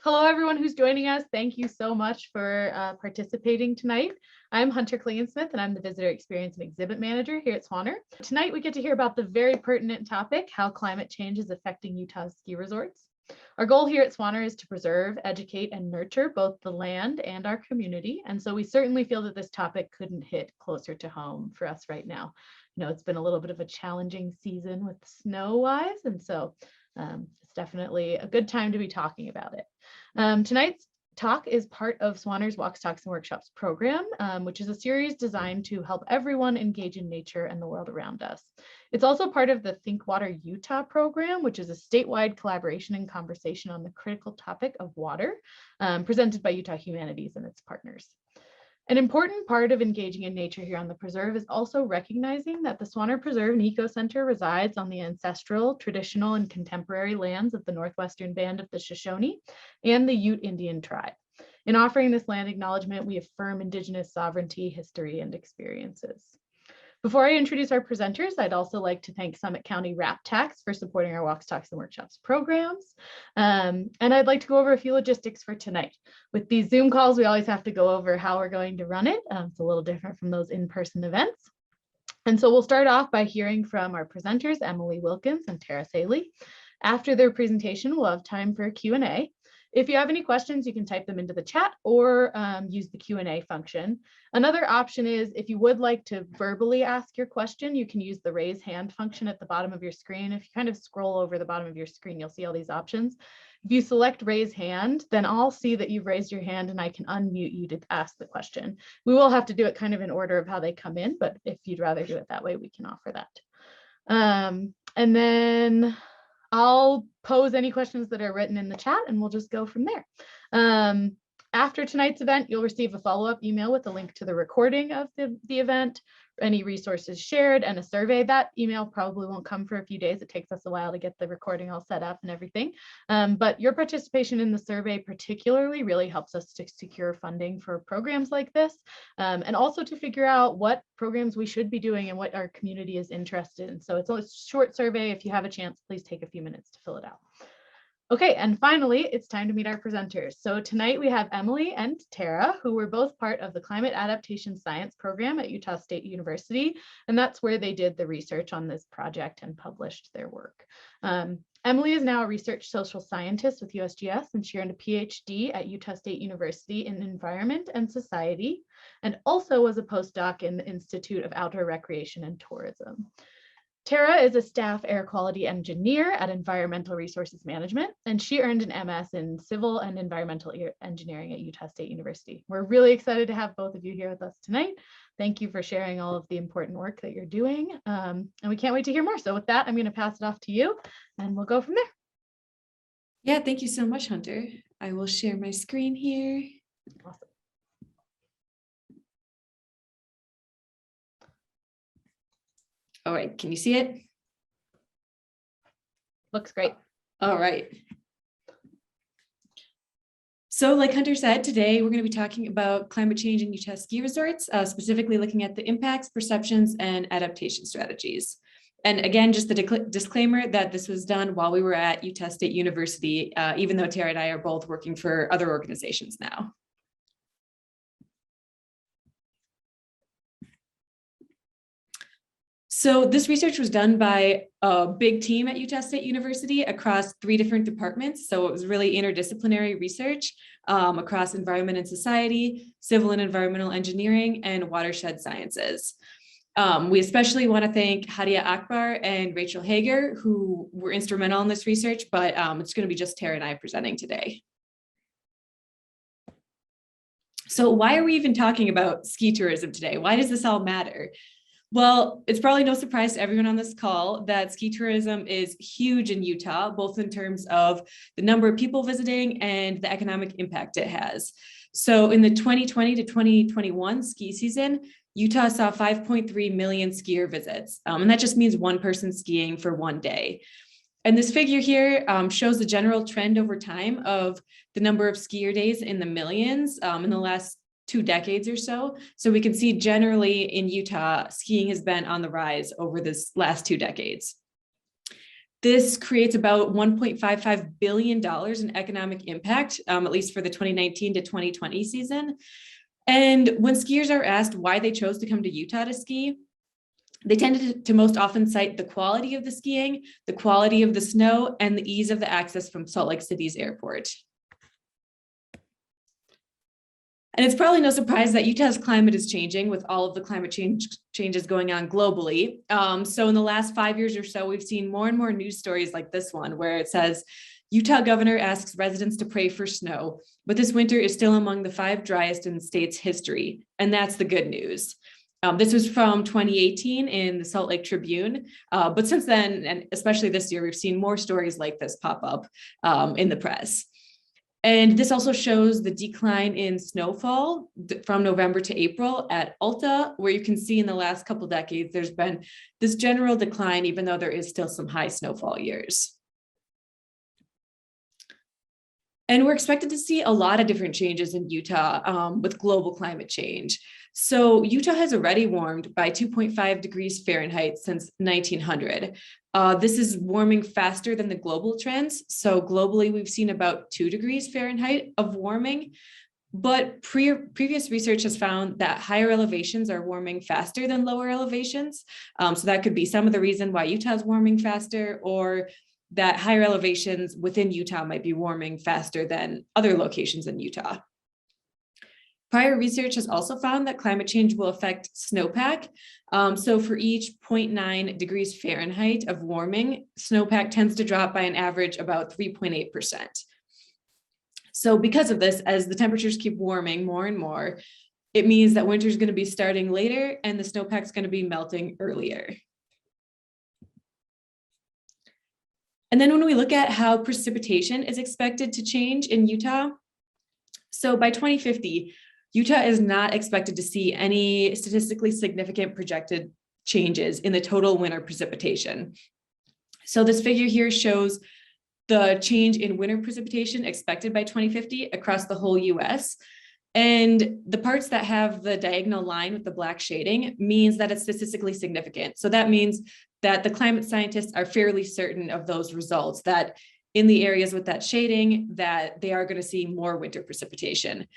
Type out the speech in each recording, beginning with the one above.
Hello, everyone who's joining us. Thank you so much for participating tonight. I'm Hunter Klingensmith, and I'm the Visitor Experience and Exhibit Manager here at Swanner. Tonight, we get to hear about the very pertinent topic, how climate change is affecting Utah's ski resorts. Our goal here at Swanner is to preserve, educate, and nurture both the land and our community. And so we certainly feel that this topic couldn't hit closer to home for us right now. You know, it's been a little bit of a challenging season with snow-wise, and so it's definitely a good time to be talking about it. Tonight's talk is part of Swanner's Walks, Talks, and Workshops program, which is a series designed to help everyone engage in nature and the world around us. It's also part of the Think Water Utah program, which is a statewide collaboration and conversation on the critical topic of water, presented by Utah Humanities and its partners. An important part of engaging in nature here on the preserve is also recognizing that the Swanner Preserve and Eco Center resides on the ancestral, traditional, and contemporary lands of the Northwestern Band of the Shoshone and the Ute Indian tribe. In offering this land acknowledgement, we affirm Indigenous sovereignty, history, and experiences. Before I introduce our presenters, I'd also like to thank Summit County RAPTAX for supporting our Walks, Talks, and Workshops programs. And I'd like to go over a few logistics for tonight. With these Zoom calls, we always have to go over how we're going to run it. It's a little different from those in-person events. And so we'll start off by hearing from our presenters, Emily Wilkins and Tara Saley. After their presentation, we'll have time for a Q&A. If you have any questions, you can type them into the chat or use the Q&A function. Another option is if you would like to verbally ask your question, you can use the raise hand function at the bottom of your screen. If you kind of scroll over the bottom of your screen, you'll see all these options. If you select raise hand, then I'll see that you've raised your hand and I can unmute you to ask the question. We will have to do it kind of in order of how they come in, but if you'd rather do it that way, we can offer that. And then I'll pose any questions that are written in the chat and we'll just go from there. After tonight's event, you'll receive a follow-up email with a link to the recording of the event, any resources shared, and a survey. That email probably won't come for a few days. It takes us a while to get the recording all set up and everything. But your participation in the survey particularly really helps us to secure funding for programs like this, and also to figure out what programs we should be doing and what our community is interested in. So it's a short survey. If you have a chance, please take a few minutes to fill it out. Okay, and finally, it's time to meet our presenters. So tonight we have Emily and Tara, who were both part of the Climate Adaptation Science program at Utah State University, and that's where they did the research on this project and published their work. Emily is now a research social scientist with USGS, and she earned a PhD at Utah State University in Environment and Society, and also was a postdoc in the Institute of Outdoor Recreation and Tourism. Tara is a staff air quality engineer at Environmental Resources Management, and she earned an MS in Civil and Environmental Engineering at Utah State University. We're really excited to have both of you here with us tonight. Thank you for sharing all of the important work that you're doing, and we can't wait to hear more. So with that, I'm going to pass it off to you, and we'll go from there. Yeah, thank you so much, Hunter. I will share my screen here. Awesome. All right, can you see it? Looks great. All right. So like Hunter said, today we're going to be talking about climate change in Utah ski resorts, specifically looking at the impacts, perceptions, and adaptation strategies. And again, just the disclaimer that this was done while we were at Utah State University, even though Tara and I are both working for other organizations now. So this research was done by a big team at Utah State University across 3 different departments. So it was really interdisciplinary research across environment and society, civil and environmental engineering, and watershed sciences. We especially want to thank Hadia Akbar and Rachel Hager, who were instrumental in this research, but it's going to be just Tara and I presenting today. So why are we even talking about ski tourism today? Why does this all matter? Well, it's probably no surprise to everyone on this call that ski tourism is huge in Utah, both in terms of the number of people visiting and the economic impact it has. So in the 2020 to 2021 ski season, Utah saw 5.3 million skier visits, and that just means one person skiing for one day. And this figure here shows the general trend over time of the number of skier days in the millions in the last 2 decades or so. So we can see generally in Utah, skiing has been on the rise over this last 2 decades. This creates about $1.55 billion in economic impact, at least for the 2019 to 2020 season. And when skiers are asked why they chose to come to Utah to ski, they tended to most often cite the quality of the skiing, the quality of the snow, and the ease of the access from Salt Lake City's airport. And it's probably no surprise that Utah's climate is changing with all of the climate changes going on globally. So in the last 5 years or so, we've seen more and more news stories like this one, where it says, Utah governor asks residents to pray for snow, but this winter is still among the 5 driest in the state's history. And that's the good news. This was from 2018 in the Salt Lake Tribune. But since then, and especially this year, we've seen more stories like this pop up in the press. And this also shows the decline in snowfall from November to April at Alta, where you can see in the last couple decades, there's been this general decline, even though there is still some high snowfall years. And we're expected to see a lot of different changes in Utah with global climate change. So Utah has already warmed by 2.5 degrees Fahrenheit since 1900. This is warming faster than the global trends. So globally, we've seen about 2 degrees Fahrenheit of warming. But previous research has found that higher elevations are warming faster than lower elevations. So that could be some of the reason why Utah is warming faster, or that higher elevations within Utah might be warming faster than other locations in Utah. Prior research has also found that climate change will affect snowpack. So for each 0.9 degrees Fahrenheit of warming, snowpack tends to drop by an average about 3.8%. So because of this, as the temperatures keep warming more and more, it means that winter is going to be starting later and the snowpack is going to be melting earlier. And then when we look at how precipitation is expected to change in Utah, so by 2050, Utah is not expected to see any statistically significant projected changes in the total winter precipitation. So this figure here shows the change in winter precipitation expected by 2050 across the whole US. And the parts that have the diagonal line with the black shading means that it's statistically significant. So that means that the climate scientists are fairly certain of those results, that in the areas with that shading, that they are going to see more winter precipitation.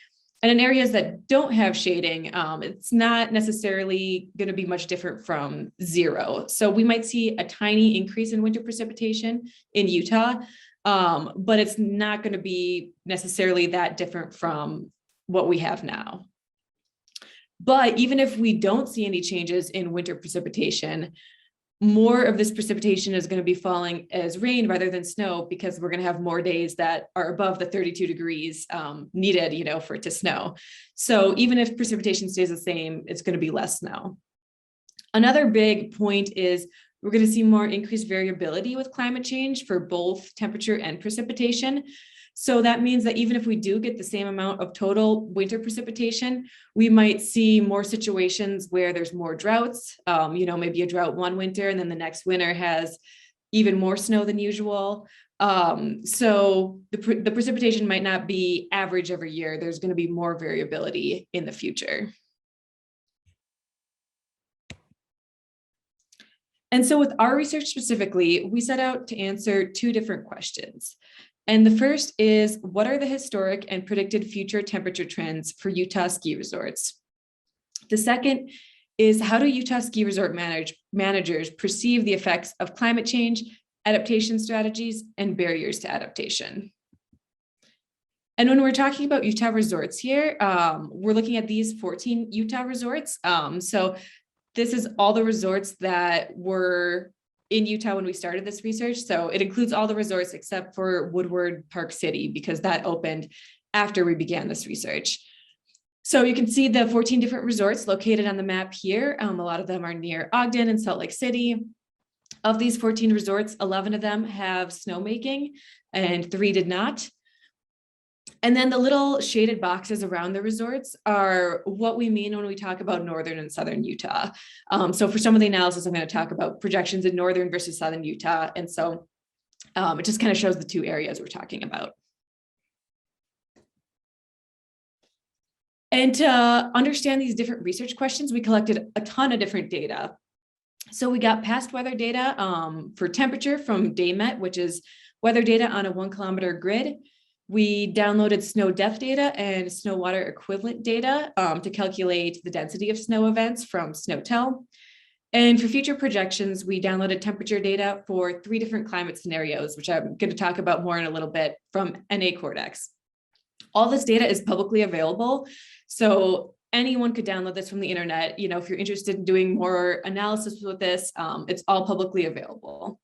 And in areas that don't have shading, it's not necessarily going to be much different from zero. So we might see a tiny increase in winter precipitation in Utah, but it's not going to be necessarily that different from what we have now. But even if we don't see any changes in winter precipitation, more of this precipitation is going to be falling as rain rather than snow, because we're going to have more days that are above the 32 degrees needed, for it to snow. So even if precipitation stays the same, it's going to be less snow. Another big point is we're going to see more increased variability with climate change for both temperature and precipitation. So that means that even if we do get the same amount of total winter precipitation, we might see more situations where there's more droughts, maybe a drought one winter and then the next winter has even more snow than usual. So the precipitation might not be average every year. There's going to be more variability in the future. And so with our research specifically, we set out to answer 2 different questions. And the first is, what are the historic and predicted future temperature trends for Utah ski resorts? The second is, how do Utah ski resort managers perceive the effects of climate change, adaptation strategies, and barriers to adaptation? And when we're talking about Utah resorts here, we're looking at these 14 Utah resorts. So this is all the resorts that were in Utah when we started this research. So it includes all the resorts except for Woodward Park City, because that opened after we began this research. So you can see the 14 different resorts located on the map here. A lot of them are near Ogden and Salt Lake City. Of these 14 resorts, 11 of them have snowmaking and 3 did not. And then the little shaded boxes around the resorts are what we mean when we talk about northern and southern Utah. So for some of the analysis, I'm going to talk about projections in northern versus southern Utah. And so it just kind of shows the 2 areas we're talking about. And to understand these different research questions, we collected a ton of different data. So we got past weather data for temperature from DayMet, which is weather data on a 1 kilometer grid. We downloaded snow depth data and snow water equivalent data to calculate the density of snow events from SNOWTEL. And for future projections, we downloaded temperature data for 3 different climate scenarios, which I'm going to talk about more in a little bit, from NACORDEX. All this data is publicly available, so anyone could download this from the internet. You know, if you're interested in doing more analysis with this, it's all publicly available.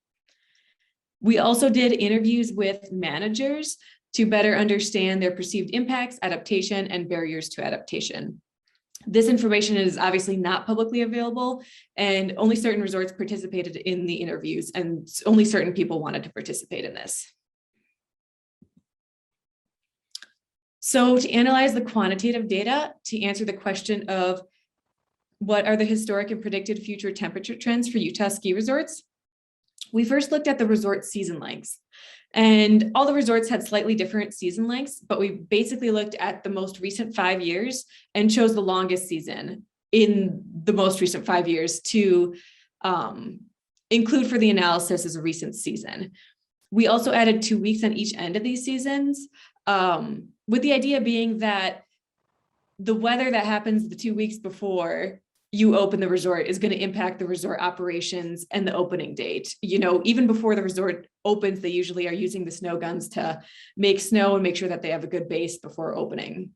We also did interviews with managers to better understand their perceived impacts, adaptation, and barriers to adaptation. This information is obviously not publicly available, and only certain resorts participated in the interviews, and only certain people wanted to participate in this. So to analyze the quantitative data, to answer the question of what are the historic and predicted future temperature trends for Utah ski resorts, we first looked at the resort season lengths. And all the resorts had slightly different season lengths, but we basically looked at the most recent 5 years and chose the longest season in the most recent 5 years to include for the analysis as a recent season. We also added 2 weeks on each end of these seasons, with the idea being that the weather that happens the 2 weeks before you open the resort is going to impact the resort operations and the opening date. You know, even before the resort opens, they usually are using the snow guns to make snow and make sure that they have a good base before opening.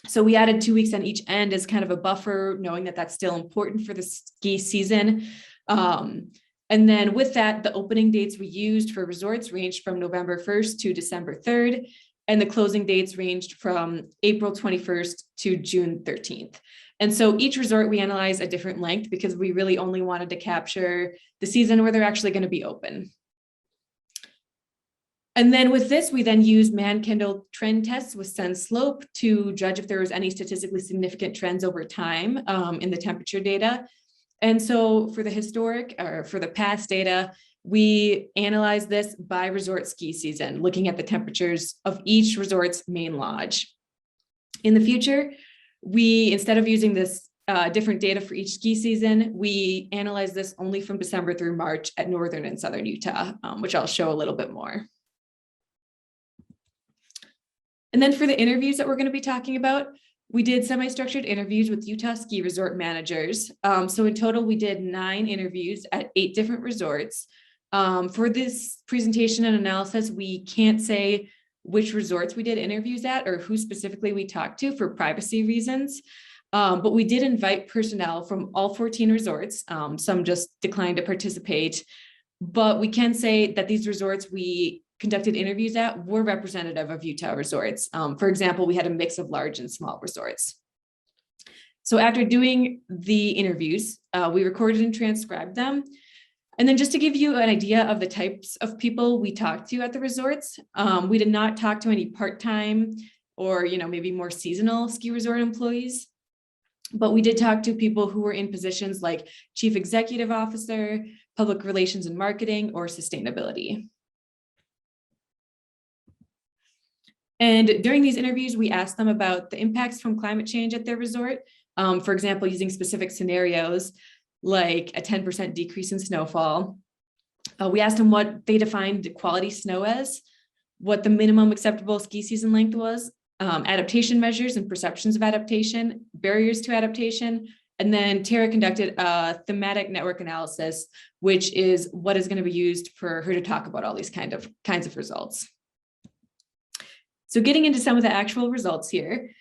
So we added 2 weeks on each end as kind of a buffer, knowing that that's still important for the ski season. And then with that, the opening dates we used for resorts ranged from November 1st to December 3rd. And the closing dates ranged from April 21st to June 13th. And so each resort we analyzed a different length because we really only wanted to capture the season where they're actually going to be open. And then with this, we then used Mann-Kendall trend tests with SenSlope to judge if there was any statistically significant trends over time in the temperature data. And so for the historic or for the past data, we analyzed this by resort ski season, looking at the temperatures of each resort's main lodge. In the future, we, instead of using this different data for each ski season, we analyze this only from December through March at northern and southern Utah, which I'll show a little bit more. And then for the interviews that we're going to be talking about, we did semi-structured interviews with Utah ski resort managers. So in total, we did 9 interviews at 8 different resorts. For this presentation and analysis, we can't say which resorts we did interviews at or who specifically we talked to for privacy reasons. But we did invite personnel from all 14 resorts. Some just declined to participate, but we can say that these resorts we conducted interviews at were representative of Utah resorts. For example, we had a mix of large and small resorts. So after doing the interviews, we recorded and transcribed them. And then just to give you an idea of the types of people we talked to at the resorts, we did not talk to any part-time or, you know, maybe more seasonal ski resort employees, but we did talk to people who were in positions like chief executive officer, public relations and marketing, or sustainability. And during these interviews, we asked them about the impacts from climate change at their resort. For example, using specific scenarios like a 10% decrease in snowfall. We asked them what they defined quality snow as, what the minimum acceptable ski season length was, adaptation measures and perceptions of adaptation, barriers to adaptation, and then Tara conducted a thematic network analysis, which is what is going to be used for her to talk about all these kinds of results. So getting into some of the actual results here.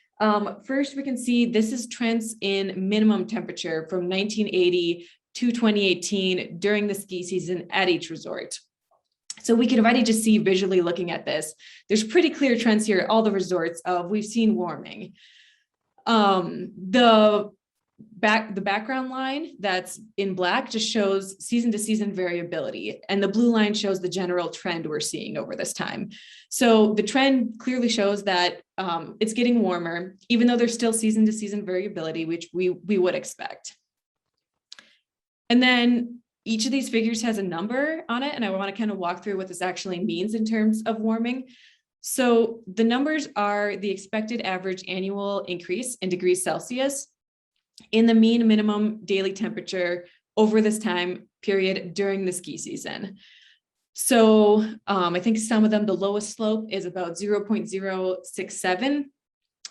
First, we can see this is trends in minimum temperature from 1980 to 2018 during the ski season at each resort. So we can already just see visually looking at this, there's pretty clear trends here at all the resorts of we've seen warming. The background line that's in black just shows season to season variability, and the blue line shows the general trend we're seeing over this time. So the trend clearly shows that it's getting warmer, even though there's still season to season variability, which we would expect. And then each of these figures has a number on it, and I want to kind of walk through what this actually means in terms of warming. So the numbers are the expected average annual increase in degrees Celsius in the mean minimum daily temperature over this time period during the ski season. So I think some of them, the lowest slope is about 0.067.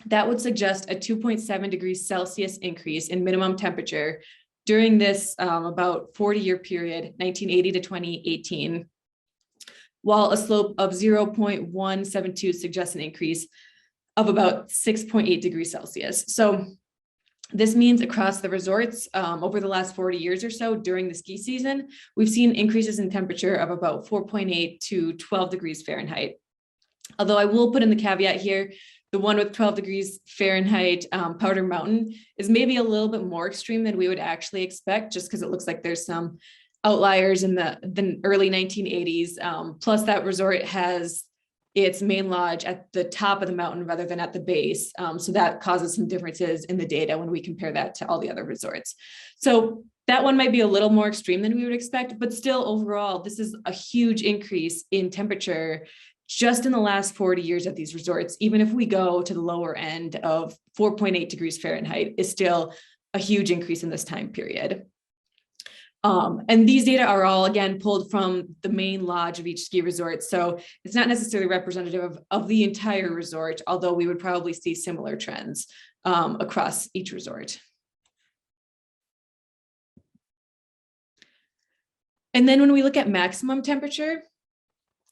That would suggest a 2.7 degrees Celsius increase in minimum temperature during this about 40-year period, 1980 to 2018, while a slope of 0.172 suggests an increase of about 6.8 degrees Celsius. So this means across the resorts over the last 40 years or so during the ski season, we've seen increases in temperature of about 4.8 to 12 degrees Fahrenheit. Although I will put in the caveat here, the one with 12 degrees Fahrenheit, Powder Mountain, is maybe a little bit more extreme than we would actually expect, just because it looks like there's some outliers in the early 1980s. Plus that resort has its main lodge at the top of the mountain rather than at the base. So that causes some differences in the data when we compare that to all the other resorts. So that one might be a little more extreme than we would expect, but still overall, this is a huge increase in temperature just in the last 40 years at these resorts. Even if we go to the lower end of 4.8 degrees Fahrenheit, is still a huge increase in this time period. And these data are all, again, pulled from the main lodge of each ski resort. So it's not necessarily representative of the entire resort, although we would probably see similar trends across each resort. And then when we look at maximum temperature,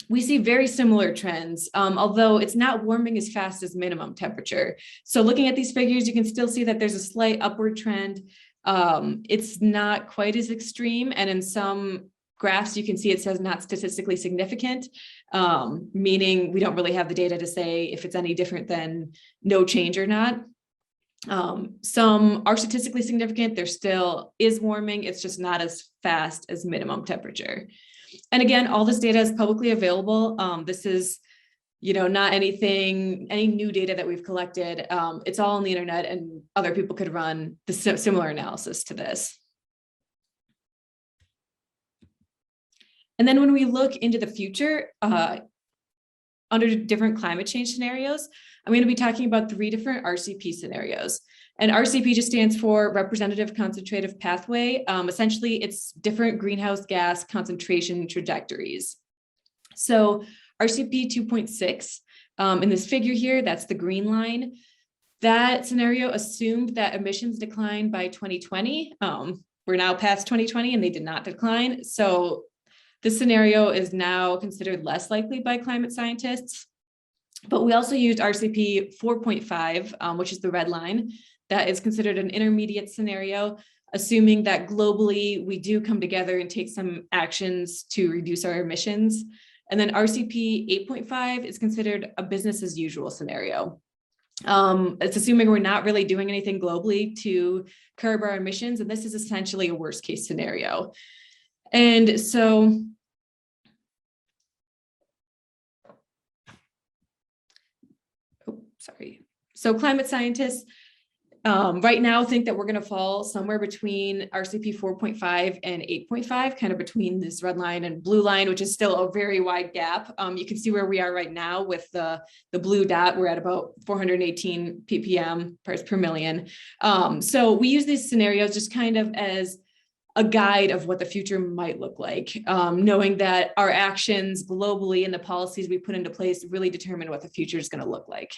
we see very similar trends, although it's not warming as fast as minimum temperature. So looking at these figures, you can still see that there's a slight upward trend. It's not quite as extreme. And in some graphs, you can see it says not statistically significant, meaning we don't really have the data to say if it's any different than no change or not. Some are statistically significant. There still is warming. It's just not as fast as minimum temperature. And again, all this data is publicly available. This is, not any new data that we've collected. It's all on the internet, and other people could run the similar analysis to this. And then when we look into the future, under different climate change scenarios, I'm going to be talking about 3 different RCP scenarios. And RCP just stands for Representative Concentrative Pathway. Essentially, it's different greenhouse gas concentration trajectories. So RCP 2.6, in this figure here, that's the green line. That scenario assumed that emissions declined by 2020. We're now past 2020 and they did not decline. So this scenario is now considered less likely by climate scientists. But we also used RCP 4.5, which is the red line. That is considered an intermediate scenario, assuming that globally we do come together and take some actions to reduce our emissions. And then RCP 8.5 is considered a business as usual scenario. It's assuming we're not really doing anything globally to curb our emissions, and this is essentially a worst case scenario. And so So climate scientists right now think that we're going to fall somewhere between RCP 4.5 and 8.5, kind of between this red line and blue line, which is still a very wide gap. You can see where we are right now with the blue dot. We're at about 418 ppm parts per million. So we use these scenarios just kind of as a guide of what the future might look like, knowing that our actions globally and the policies we put into place really determine what the future is going to look like.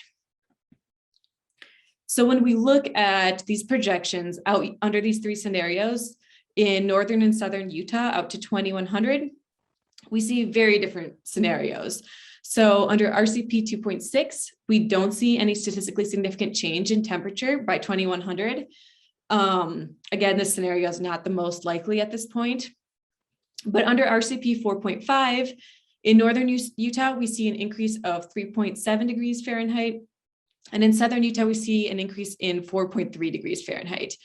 So when we look at these projections out under these 3 scenarios in northern and southern Utah out to 2100, we see very different scenarios. So under RCP 2.6, we don't see any statistically significant change in temperature by 2100. Again, this scenario is not the most likely at this point. But under RCP 4.5, in northern Utah, we see an increase of 3.7 degrees Fahrenheit. And in southern Utah, we see an increase in 4.3 degrees Fahrenheit.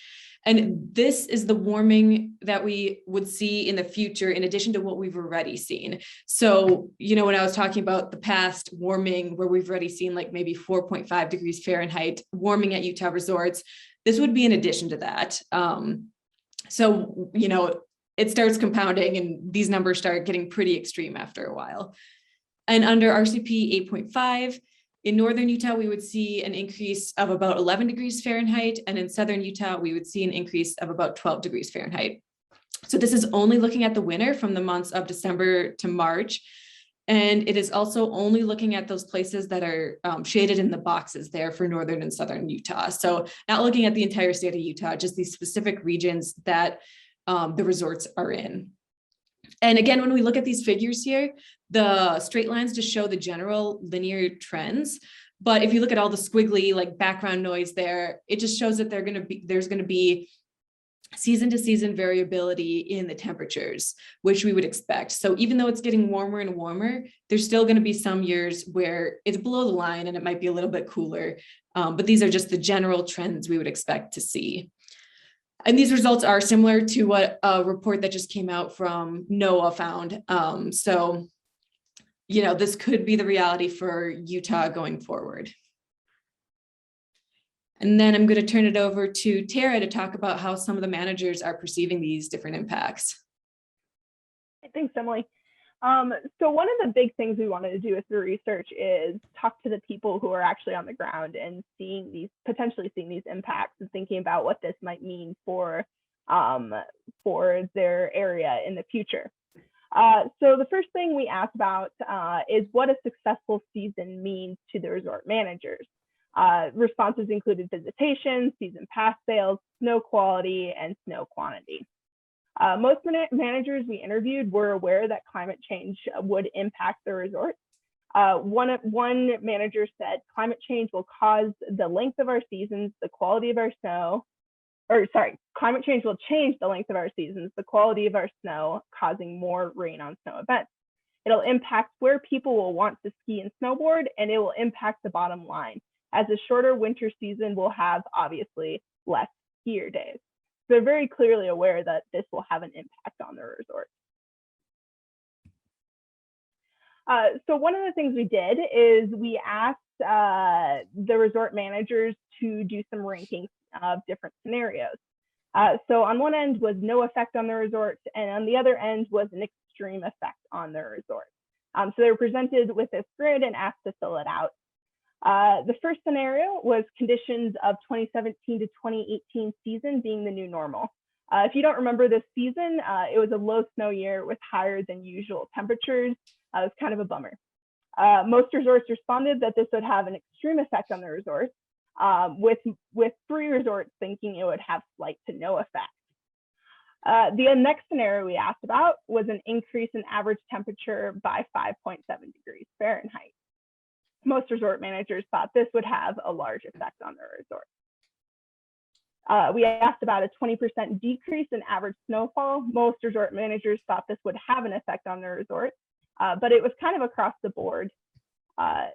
And this is the warming that we would see in the future, in addition to what we've already seen. So, when I was talking about the past warming, where we've already seen like maybe 4.5 degrees Fahrenheit warming at Utah resorts, this would be in addition to that. So, it starts compounding and these numbers start getting pretty extreme after a while. And under RCP 8.5, in northern Utah, we would see an increase of about 11 degrees Fahrenheit. And in southern Utah, we would see an increase of about 12 degrees Fahrenheit. So this is only looking at the winter from the months of December to March. And it is also only looking at those places that are shaded in the boxes there for northern and southern Utah. So not looking at the entire state of Utah, just these specific regions that the resorts are in. And again, when we look at these figures here, the straight lines just show the general linear trends. But if you look at all the squiggly like background noise there, it just shows that there's going to be season to season variability in the temperatures, which we would expect. So even though it's getting warmer and warmer, there's still going to be some years where it's below the line and it might be a little bit cooler. But these are just the general trends we would expect to see. And these results are similar to what a report that just came out from NOAA found. So, you know, this could be the reality for Utah going forward. And then I'm going to turn it over to Tara to talk about how some of the managers are perceiving these different impacts. Thanks, Emily. So one of the big things we wanted to do with the research is talk to the people who are actually on the ground and potentially seeing these impacts and thinking about what this might mean for their area in the future. So the first thing we asked about is what a successful season means to the resort managers. Responses included visitation, season pass sales, snow quality, and snow quantity. Most managers we interviewed were aware that climate change would impact the resort. One manager said climate change will cause the length of our seasons, the quality of our snow, climate change will change the length of our seasons, the quality of our snow, causing more rain on snow events. It'll impact where people will want to ski and snowboard, and it will impact the bottom line, as a shorter winter season will have obviously less skier days. They're very clearly aware that this will have an impact on their resort. So one of the things we did is we asked the resort managers to do some rankings of different scenarios. So on one end was no effect on the resort, and on the other end was an extreme effect on their resort. So they were presented with this grid and asked to fill it out. The first scenario was conditions of 2017 to 2018 season being the new normal. If you don't remember this season, it was a low snow year with higher than usual temperatures. It was kind of a bummer. Most resorts responded that this would have an extreme effect on the resort, with 3 resorts thinking it would have slight to no effect. The next scenario we asked about was an increase in average temperature by 5.7 degrees Fahrenheit. Most resort managers thought this would have a large effect on their resort. We asked about a 20% decrease in average snowfall. Most resort managers thought this would have an effect on their resort, but it was kind of across the board.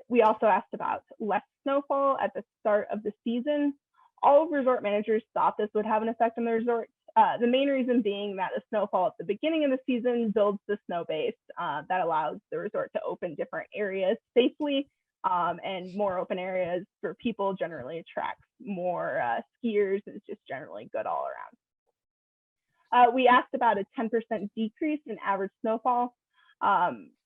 We also asked about less snowfall at the start of the season. All resort managers thought this would have an effect on their resort. The main reason being that the snowfall at the beginning of the season builds the snow base that allows the resort to open different areas safely. And more open areas for people generally attracts more skiers, and it's just generally good all around. We asked about a 10% decrease in average snowfall.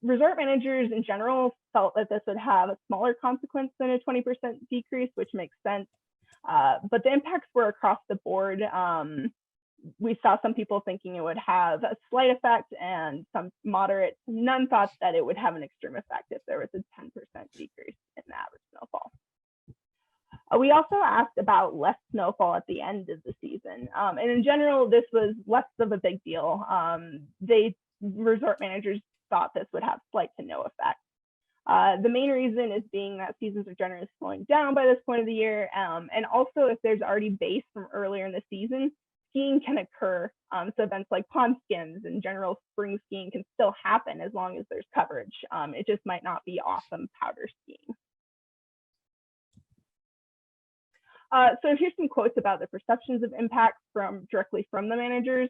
Resort managers in general felt that this would have a smaller consequence than a 20% decrease, which makes sense. But the impacts were across the board. We saw some people thinking it would have a slight effect and some moderate. None thought that it would have an extreme effect if there was a 10% decrease in the average snowfall. We also asked about less snowfall at the end of the season. And in general, this was less of a big deal. Resort managers thought this would have slight to no effect. The main reason is being that seasons are generally slowing down by this point of the year. And also if there's already base from earlier in the season, skiing can occur. So events like pond skins and general spring skiing can still happen as long as there's coverage. It just might not be awesome powder skiing. So here's some quotes about the perceptions of impact directly from the managers.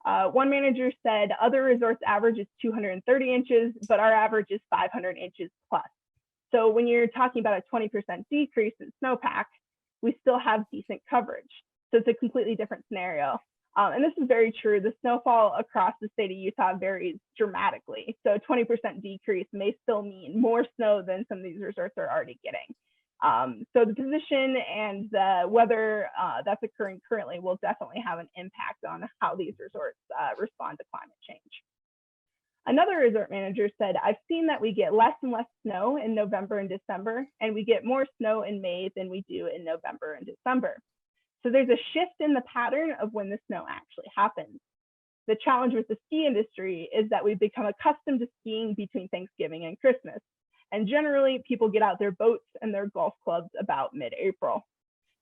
One manager said, other resorts average is 230 inches, but our average is 500 inches plus. So when you're talking about a 20% decrease in snowpack, we still have decent coverage. So it's a completely different scenario. And this is very true. The snowfall across the state of Utah varies dramatically. So a 20% decrease may still mean more snow than some of these resorts are already getting. So the position and the weather that's occurring currently will definitely have an impact on how these resorts respond to climate change. Another resort manager said, I've seen that we get less and less snow in November and December, and we get more snow in May than we do in November and December. So there's a shift in the pattern of when the snow actually happens. The challenge with the ski industry is that we've become accustomed to skiing between Thanksgiving and Christmas. And generally, people get out their boats and their golf clubs about mid-April.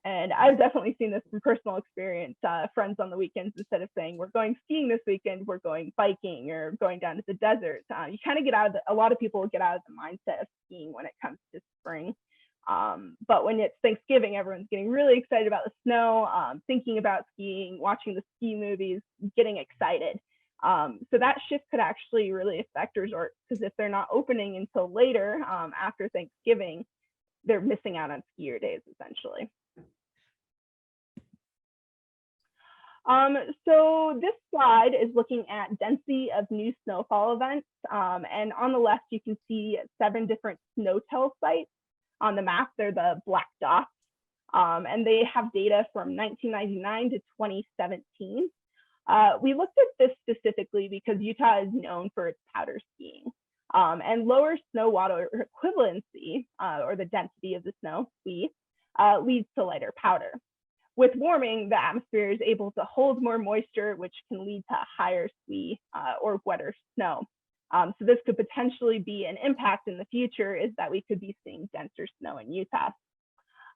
And I've definitely seen this from personal experience. Friends on the weekends, instead of saying, we're going skiing this weekend, we're going biking or going down to the desert. You kind of get out of a lot of people get out of the mindset of skiing when it comes to spring. But when it's Thanksgiving, everyone's getting really excited about the snow, thinking about skiing, watching the ski movies, getting excited. So that shift could actually really affect resorts, because if they're not opening until later after Thanksgiving, they're missing out on skier days essentially. So this slide is looking at density of new snowfall events. And on the left, you can see 7 different SNOTEL sites. On the map, they're the black dots. And they have data from 1999 to 2017. We looked at this specifically because Utah is known for its powder skiing. And lower snow water equivalency, or the density of the snow, SWE, leads to lighter powder. With warming, the atmosphere is able to hold more moisture, which can lead to higher SWE or wetter snow. So this could potentially be an impact in the future, is that we could be seeing denser snow in Utah.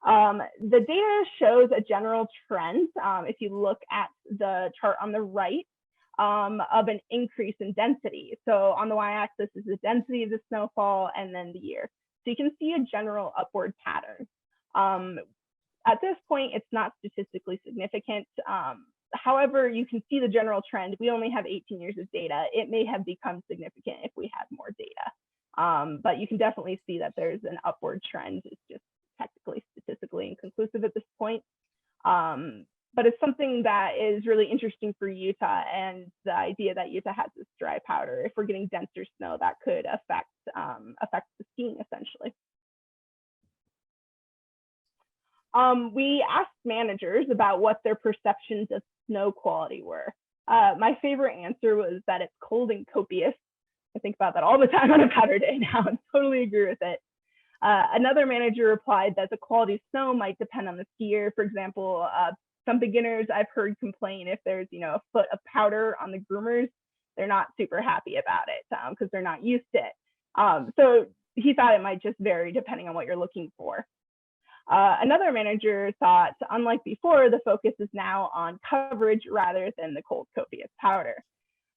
The data shows a general trend, if you look at the chart on the right, of an increase in density. So on the y-axis is the density of the snowfall and then the year. So you can see a general upward pattern. At this point, it's not statistically significant. However, you can see the general trend. We only have 18 years of data. It may have become significant if we had more data. But you can definitely see that there's an upward trend. It's just technically, statistically inconclusive at this point. But it's something that is really interesting for Utah, and the idea that Utah has this dry powder. If we're getting denser snow, that could affect the skiing essentially. We asked managers about what their perceptions of snow quality were. My favorite answer was that it's cold and copious. I think about that all the time on a powder day now and totally agree with it. Another manager replied that the quality of snow might depend on the skier. For example, some beginners I've heard complain if there's a foot of powder on the groomers, they're not super happy about it because they're not used to it. So he thought it might just vary depending on what you're looking for. Another manager thought, unlike before, the focus is now on coverage rather than the cold, copious powder.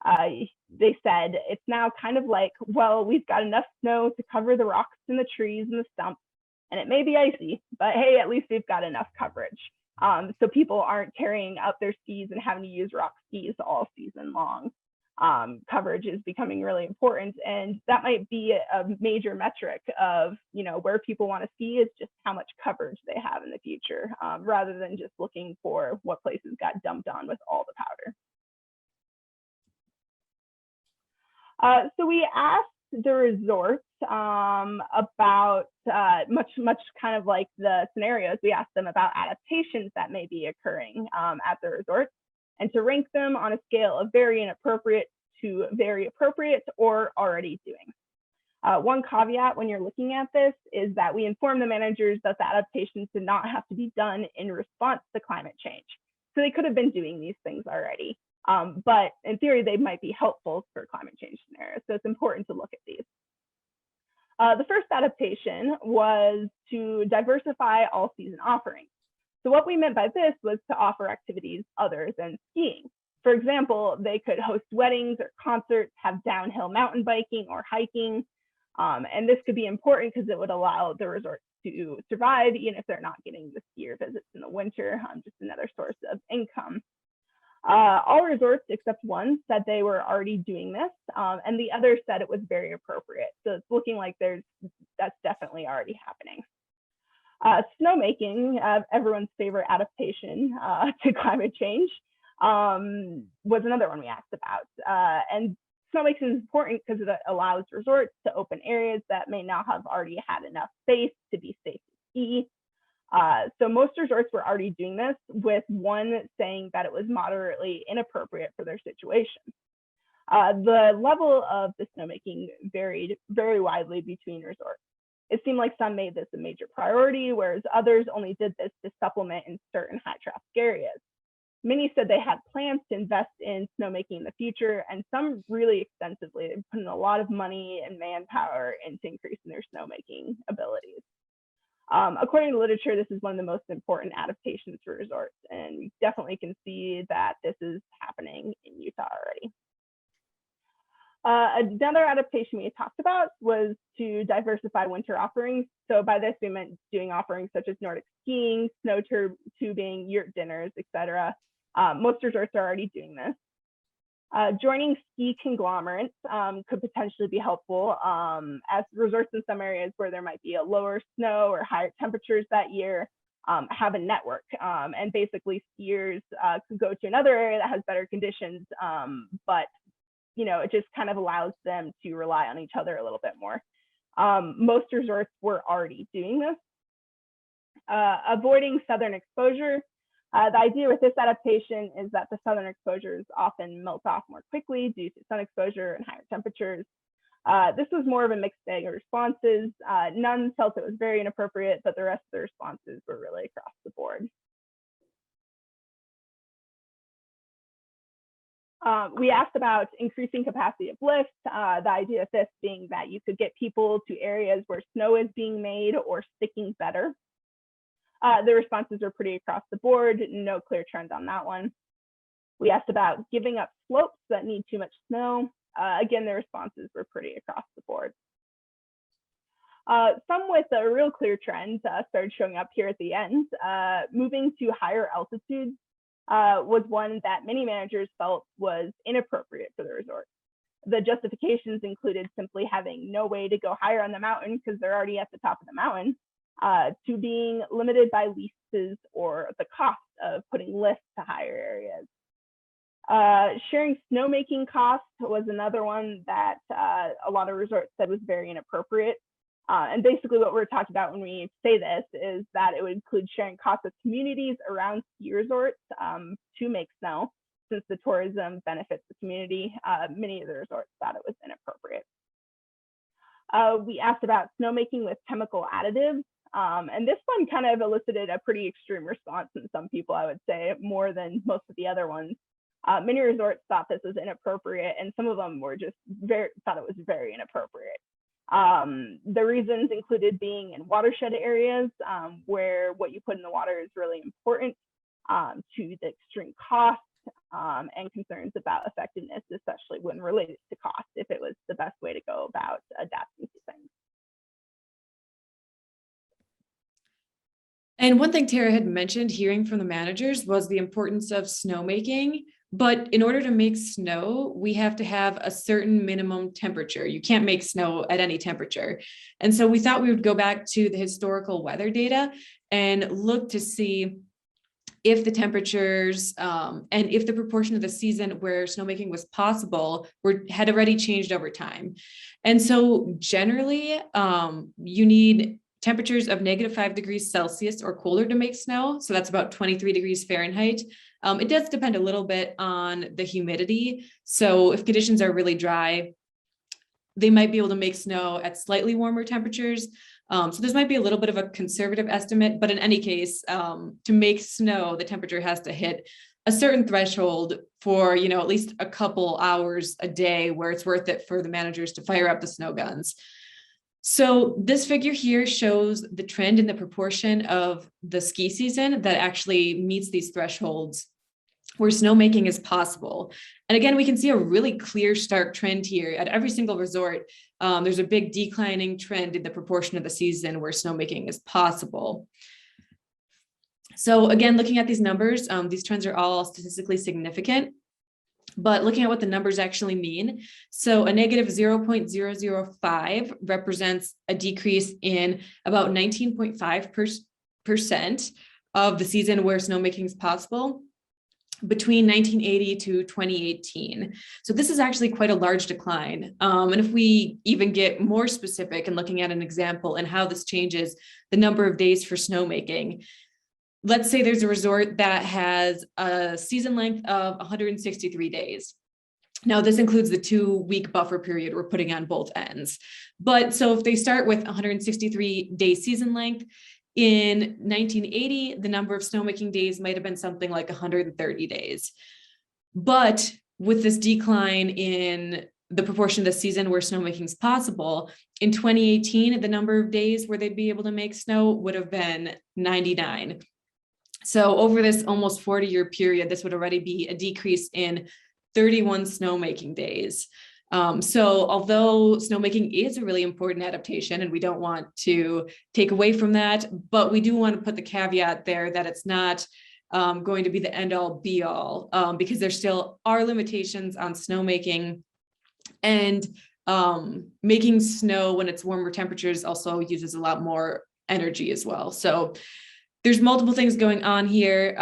They said it's now kind of like, well, we've got enough snow to cover the rocks and the trees and the stumps, and it may be icy, but hey, at least we've got enough coverage. So people aren't carrying up their skis and having to use rock skis all season long. Coverage is becoming really important, and that might be a major metric of where people want to ski, is just how much coverage they have in the future, rather than just looking for what places got dumped on with all the powder. So we asked the resorts about much kind of like the scenarios. We asked them about adaptations that may be occurring at the resorts, and to rank them on a scale of very inappropriate to very appropriate or already doing. One caveat when you're looking at this is that we inform the managers that the adaptations did not have to be done in response to climate change. So they could have been doing these things already, but in theory, they might be helpful for climate change scenarios. So it's important to look at these. The first adaptation was to diversify all season offerings. So what we meant by this was to offer activities other than skiing. For example, they could host weddings or concerts, have downhill mountain biking or hiking. And this could be important because it would allow the resorts to survive, even if they're not getting the skier visits in the winter, just another source of income. All resorts except one said they were already doing this, and the other said it was very appropriate. So it's looking like that's definitely already happening. Snowmaking, everyone's favorite adaptation to climate change, was another one we asked about. And snowmaking is important because it allows resorts to open areas that may not have already had enough space to be safe to ski. So most resorts were already doing this, with one saying that it was moderately inappropriate for their situation. The level of the snowmaking varied very widely between resorts. It seemed like some made this a major priority, whereas others only did this to supplement in certain high traffic areas. Many said they had plans to invest in snowmaking in the future, and some really extensively. They put in a lot of money and manpower into increasing their snowmaking abilities. According to literature, this is one of the most important adaptations for resorts, and we definitely can see that this is happening in Utah already. Another adaptation we had talked about was to diversify winter offerings. So by this, we meant doing offerings such as Nordic skiing, snow tubing, yurt dinners, etc. Most resorts are already doing this. Joining ski conglomerates could potentially be helpful, as resorts in some areas where there might be a lower snow or higher temperatures that year have a network, and basically skiers could go to another area that has better conditions, but it just kind of allows them to rely on each other a little bit more. Most resorts were already doing this. Avoiding southern exposure. The idea with this adaptation is that the southern exposures often melt off more quickly due to sun exposure and higher temperatures. This was more of a mixed bag of responses. None felt it was very inappropriate, but the rest of the responses were really across the board. We asked about increasing capacity of lifts, the idea of this being that you could get people to areas where snow is being made or sticking better. The responses were pretty across the board, no clear trend on that one. We asked about giving up slopes that need too much snow. Again, the responses were pretty across the board. Some with a real clear trend started showing up here at the end. Moving to higher altitudes was one that many managers felt was inappropriate for the resort. The justifications included simply having no way to go higher on the mountain because they're already at the top of the mountain, to being limited by leases or the cost of putting lifts to higher areas. Sharing snowmaking costs was another one that a lot of resorts said was very inappropriate. And basically what we're talking about when we say this is that it would include sharing costs with communities around ski resorts to make snow, since the tourism benefits the community. Many of the resorts thought it was inappropriate. We asked about snowmaking with chemical additives, and this one kind of elicited a pretty extreme response in some people, I would say, more than most of the other ones. Many resorts thought this was inappropriate, and some of them were just thought it was very inappropriate. The reasons included being in watershed areas where what you put in the water is really important, to the extreme cost, and concerns about effectiveness, especially when related to cost, if it was the best way to go about adapting to things. And one thing Tara had mentioned, hearing from the managers, was the importance of snowmaking. But in order to make snow, we have to have a certain minimum temperature. You can't make snow at any temperature. And so we thought we would go back to the historical weather data and look to see if the temperatures and if the proportion of the season where snowmaking was possible had already changed over time. And so generally, you need temperatures of -5 degrees Celsius or colder to make snow. So that's about 23 degrees Fahrenheit. It does depend a little bit on the humidity. So if conditions are really dry, they might be able to make snow at slightly warmer temperatures. So this might be a little bit of a conservative estimate, but in any case, to make snow, the temperature has to hit a certain threshold for, at least a couple hours a day where it's worth it for the managers to fire up the snow guns. So this figure here shows the trend in the proportion of the ski season that actually meets these thresholds where snowmaking is possible. And again, we can see a really clear, stark trend here at every single resort. There's a big declining trend in the proportion of the season where snowmaking is possible. So again, looking at these numbers, these trends are all statistically significant. But looking at what the numbers actually mean, so a negative 0.005 represents a decrease in about 19.5% of the season where snowmaking is possible, between 1980 to 2018. So this is actually quite a large decline. And if we even get more specific and looking at an example and how this changes the number of days for snowmaking, let's say there's a resort that has a season length of 163 days. Now, this includes the 2-week buffer period we're putting on both ends. But so if they start with 163-day season length, in 1980, the number of snowmaking days might have been something like 130 days. But with this decline in the proportion of the season where snowmaking is possible, in 2018, the number of days where they'd be able to make snow would have been 99. So over this almost 40-year period, this would already be a decrease in 31 snowmaking days. So although snowmaking is a really important adaptation and we don't want to take away from that, but we do want to put the caveat there that it's not going to be the end all be all, because there still are limitations on snowmaking, and making snow when it's warmer temperatures also uses a lot more energy as well. So there's multiple things going on here,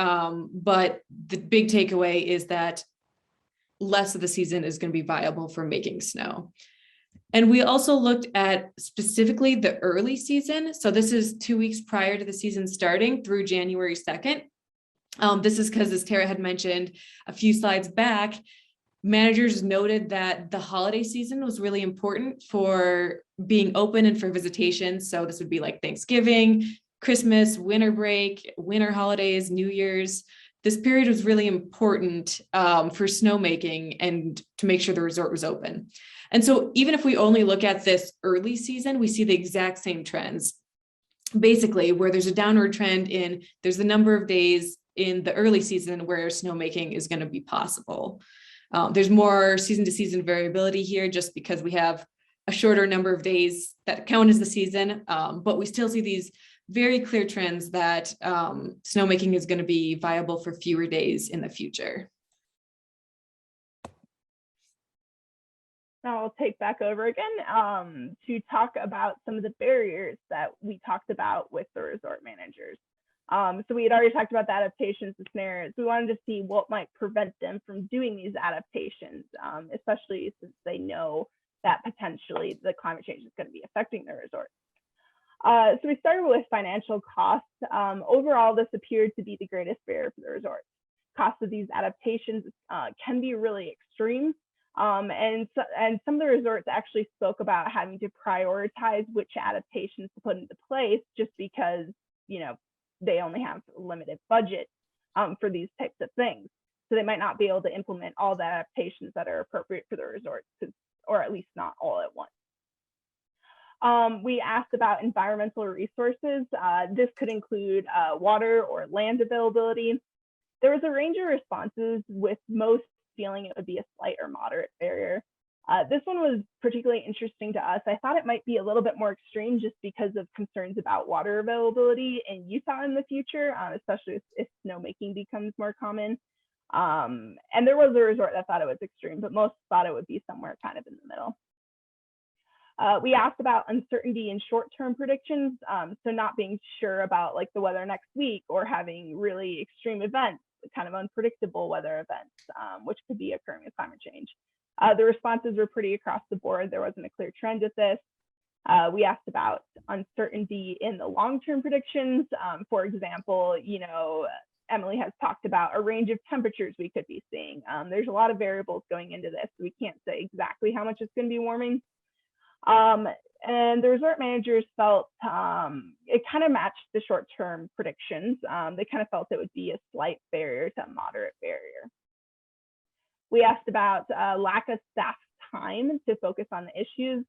but the big takeaway is that less of the season is going to be viable for making snow. And we also looked at specifically the early season. So this is 2 weeks prior to the season starting through January 2nd. This is because, as Tara had mentioned a few slides back, managers noted that the holiday season was really important for being open and for visitation. So this would be like Thanksgiving, Christmas, winter break, winter holidays, New Year's. This period was really important for snowmaking and to make sure the resort was open. And so even if we only look at this early season, we see the exact same trends. Basically, where there's a downward trend in, there's the number of days in the early season where snowmaking is going to be possible. There's more season to season variability here just because we have a shorter number of days that count as the season, but we still see these very clear trends that snowmaking is going to be viable for fewer days in the future. Now I'll take back over again to talk about some of the barriers that we talked about with the resort managers. So we had already talked about the adaptations and scenarios. We wanted to see what might prevent them from doing these adaptations, especially since they know that potentially the climate change is going to be affecting the resort. So we started with financial costs. Overall, this appeared to be the greatest barrier for the resort. Costs of these adaptations can be really extreme. And some of the resorts actually spoke about having to prioritize which adaptations to put into place just because, they only have a limited budget for these types of things. So they might not be able to implement all the adaptations that are appropriate for the resort, or at least not all at once. We asked about environmental resources. This could include water or land availability. There was a range of responses, with most feeling it would be a slight or moderate barrier. This one was particularly interesting to us. I thought it might be a little bit more extreme just because of concerns about water availability in Utah in the future, especially if snowmaking becomes more common. And there was a resort that thought it was extreme, but most thought it would be somewhere kind of in the middle. We asked about uncertainty in short-term predictions, so not being sure about like the weather next week, or having really extreme events, kind of unpredictable weather events, which could be occurring with climate change. The responses were pretty across the board. There wasn't a clear trend with this. We asked about uncertainty in the long-term predictions. For example, Emily has talked about a range of temperatures we could be seeing. There's a lot of variables going into this. We can't say exactly how much it's going to be warming. And the resort managers felt it kind of matched the short-term predictions. They kind of felt it would be a slight barrier to a moderate barrier. We asked about lack of staff time to focus on the issues.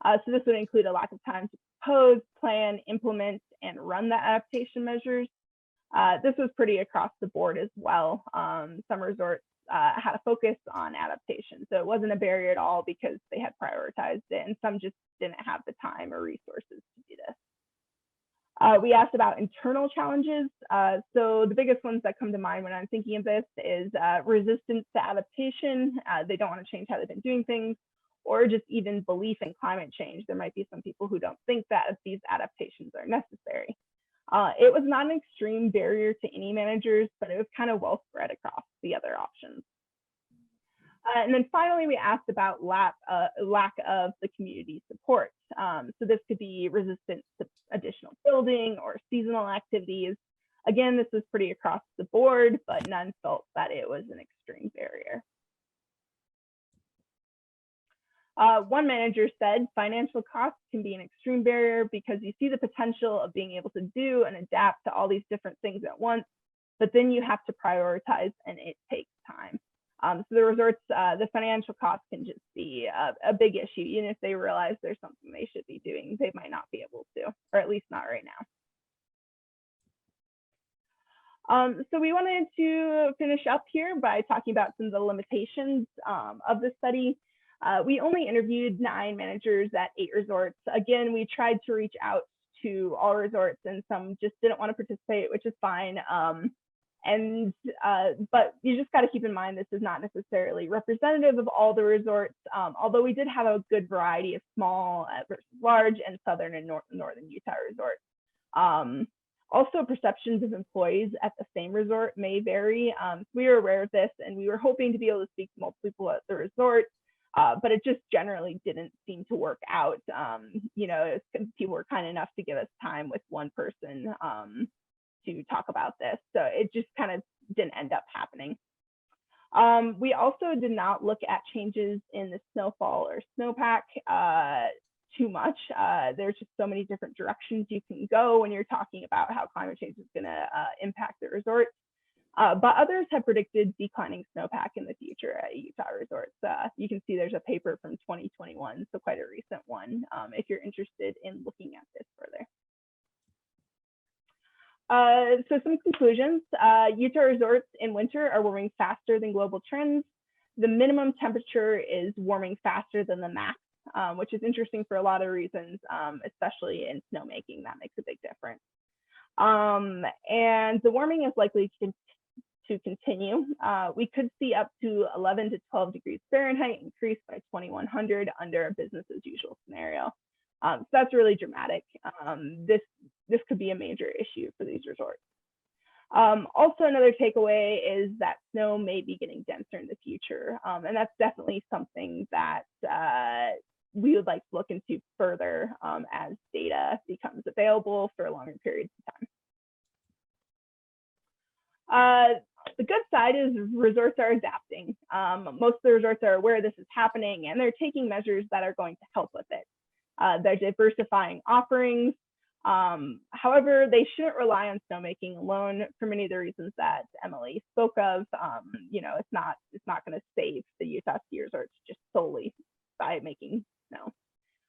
So this would include a lack of time to propose, plan, implement, and run the adaptation measures. This was pretty across the board as well. Some resorts had a focus on adaptation, so it wasn't a barrier at all because they had prioritized it, and some just didn't have the time or resources to do this. We asked about internal challenges. So the biggest ones that come to mind when I'm thinking of this is resistance to adaptation. They don't want to change how they've been doing things, or just even belief in climate change. There might be some people who don't think that these adaptations are necessary. It was not an extreme barrier to any managers, but it was kind of well spread across the the other options. And then finally, we asked about lack of the community support. So this could be resistance to additional building or seasonal activities. Again, this was pretty across the board, but none felt that it was an extreme barrier. One manager said financial costs can be an extreme barrier because you see the potential of being able to do and adapt to all these different things at once, but then you have to prioritize and it takes time. So the resorts, the financial costs can just be a big issue. Even if they realize there's something they should be doing, they might not be able to, or at least not right now. So we wanted to finish up here by talking about some of the limitations of the study. We only interviewed 9 managers at 8 resorts. Again, we tried to reach out to all resorts and some just didn't want to participate, which is fine. But you just got to keep in mind, this is not necessarily representative of all the resorts, although we did have a good variety of small versus large and southern and northern Utah resorts. Also, perceptions of employees at the same resort may vary. We were aware of this and we were hoping to be able to speak to multiple people at the resort, but it just generally didn't seem to work out. People were kind enough to give us time with one person to talk about this. So it just kind of didn't end up happening. We also did not look at changes in the snowfall or snowpack too much. There's just so many different directions you can go when you're talking about how climate change is going to impact the resort. But others have predicted declining snowpack in the future at Utah resorts. You can see there's a paper from 2021, so quite a recent one, if you're interested in looking at this further. So some conclusions. Utah resorts in winter are warming faster than global trends. The minimum temperature is warming faster than the max, which is interesting for a lot of reasons, especially in snowmaking. That makes a big difference. And the warming is likely to continue. We could see up to 11 to 12 degrees Fahrenheit increase by 2100 under a business as usual scenario. So that's really dramatic. This could be a major issue for these resorts. Also, another takeaway is that snow may be getting denser in the future. And that's definitely something that we would like to look into further as data becomes available for longer periods of time. The good side is resorts are adapting. Most of the resorts are aware this is happening and they're taking measures that are going to help with it. They're diversifying offerings. However, they shouldn't rely on snowmaking alone for many of the reasons that Emily spoke of. It's not going to save the Utah ski resorts just solely by making snow.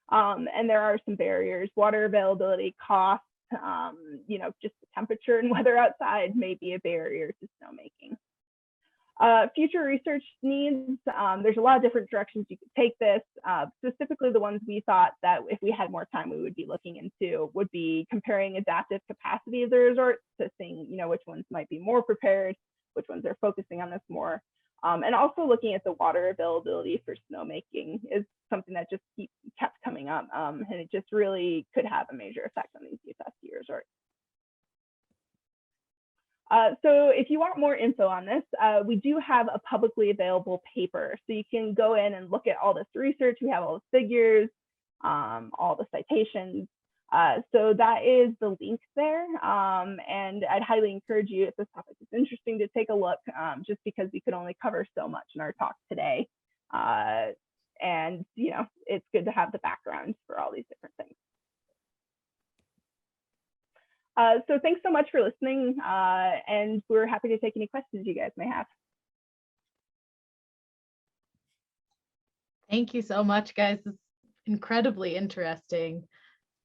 And there are some barriers: water availability, cost, just the temperature and weather outside may be a barrier to snowmaking. Future research needs, there's a lot of different directions you could take this. Specifically, the ones we thought that if we had more time, we would be looking into would be comparing adaptive capacity of the resorts to seeing, which ones might be more prepared, which ones are focusing on this more. And also looking at the water availability for snowmaking is something that just kept coming up. And it just really could have a major effect on these Utah ski resorts. So if you want more info on this, we do have a publicly available paper. So you can go in and look at all this research. We have all the figures, all the citations. So that is the link there. And I'd highly encourage you, if this topic is interesting, to take a look, just because we could only cover so much in our talk today. And it's good to have the background for all these different things. So thanks so much for listening, and we're happy to take any questions you guys may have. Thank you so much, guys. It's incredibly interesting.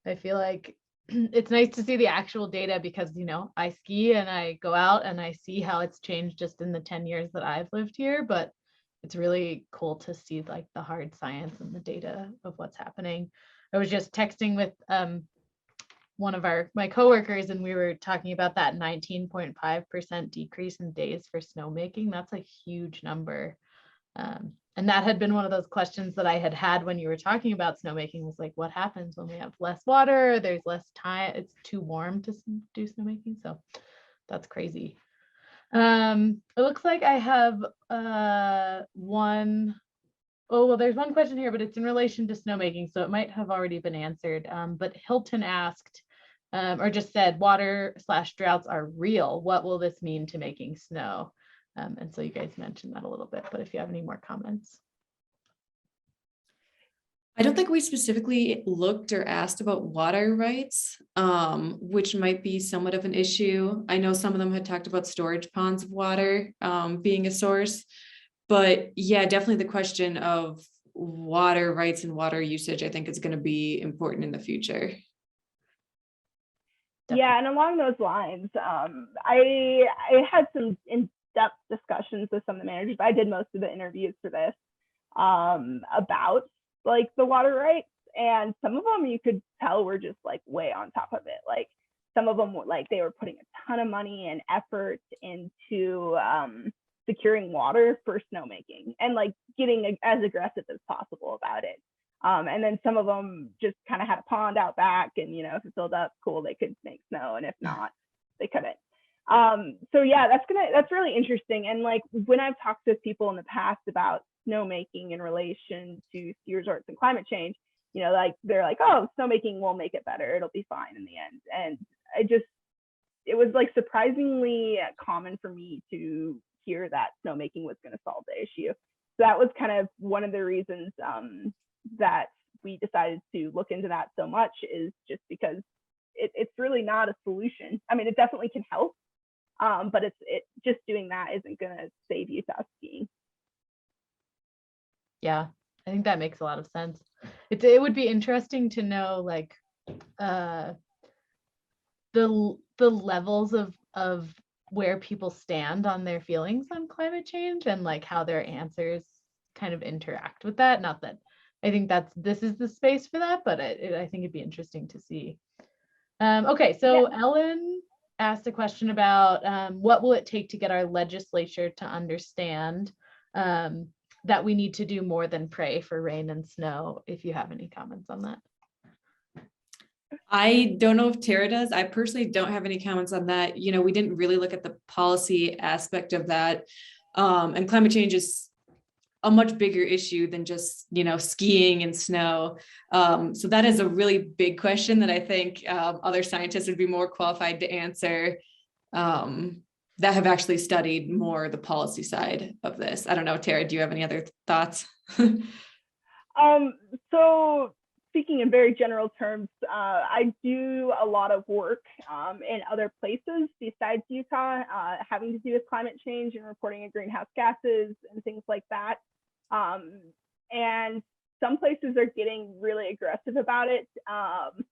I feel like it's nice to see the actual data because, I ski and I go out and I see how it's changed just in the 10 years that I've lived here, but it's really cool to see like the hard science and the data of what's happening. I was just texting with one of my coworkers and we were talking about that 19.5% decrease in days for snowmaking. That's a huge number. And that had been one of those questions that I had when you were talking about snowmaking, was like, what happens when we have less water, there's less time, it's too warm to do snowmaking. So that's crazy. It looks like I have one. Oh, well, there's one question here, but it's in relation to snowmaking, so it might have already been answered. But Hilton asked, or just said, water/droughts are real. What will this mean to making snow? And so you guys mentioned that a little bit, but if you have any more comments. I don't think we specifically looked or asked about water rights, which might be somewhat of an issue. I know some of them had talked about storage ponds of water being a source, but yeah, definitely the question of water rights and water usage, I think is going to be important in the future. Yeah, and along those lines, I had some in-depth discussions with some of the managers. I did most of the interviews for this about like the water rights, and some of them you could tell were just like way on top of it. Like some of them were like they were putting a ton of money and effort into securing water for snowmaking and like getting as aggressive as possible about it. And then some of them just kind of had a pond out back, and if it filled up, cool, they could make snow, and if not, they couldn't. So yeah, that's really interesting. And like when I've talked to people in the past about snowmaking in relation to ski resorts and climate change, like they're like, oh, snowmaking will make it better, it'll be fine in the end. And it was like surprisingly common for me to hear that snowmaking was going to solve the issue. So that was kind of one of the reasons that we decided to look into that so much, is just because it's really not a solution. I mean, it definitely can help, but it just doing that isn't going to save Utah skiing. Yeah, I think that makes a lot of sense. It would be interesting to know like the levels of where people stand on their feelings on climate change, and like how their answers kind of interact with that. Not that I think this is the space for that, but I think it'd be interesting to see. Okay, so yeah. Ellen asked a question about what will it take to get our legislature to understand that we need to do more than pray for rain and snow, if you have any comments on that. I don't know if Tara does. I personally don't have any comments on that. We didn't really look at the policy aspect of that. And climate change is a much bigger issue than just, skiing and snow. So that is a really big question that I think other scientists would be more qualified to answer, that have actually studied more the policy side of this. I don't know, Tara, do you have any other thoughts? So speaking in very general terms, I do a lot of work in other places besides Utah, having to do with climate change and reporting of greenhouse gases and things like that. And some places are getting really aggressive about it. And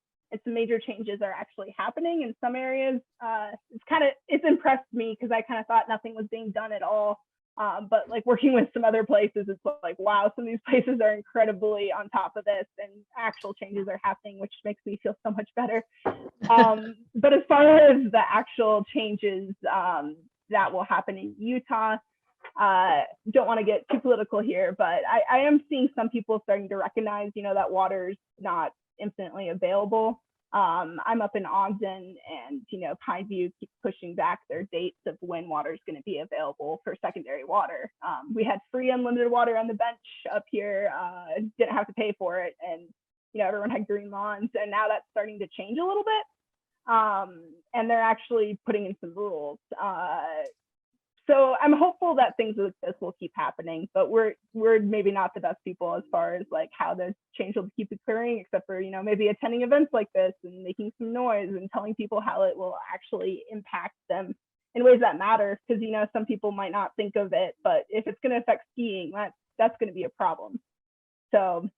some major changes are actually happening in some areas. It's impressed me, because I kind of thought nothing was being done at all. But like working with some other places, it's like, wow, some of these places are incredibly on top of this, and actual changes are happening, which makes me feel so much better. But as far as the actual changes that will happen in Utah, don't want to get too political here, but I am seeing some people starting to recognize, that water's not infinitely available. I'm up in Ogden, and Pineview keeps pushing back their dates of when water is going to be available for secondary water. We had free unlimited water on the bench up here, didn't have to pay for it, and everyone had green lawns, and now that's starting to change a little bit. And they're actually putting in some rules. So I'm hopeful that things like this will keep happening, but we're maybe not the best people as far as like how the change will keep occurring, except for, maybe attending events like this and making some noise and telling people how it will actually impact them in ways that matter. Because, some people might not think of it, but if it's going to affect skiing, that's going to be a problem. So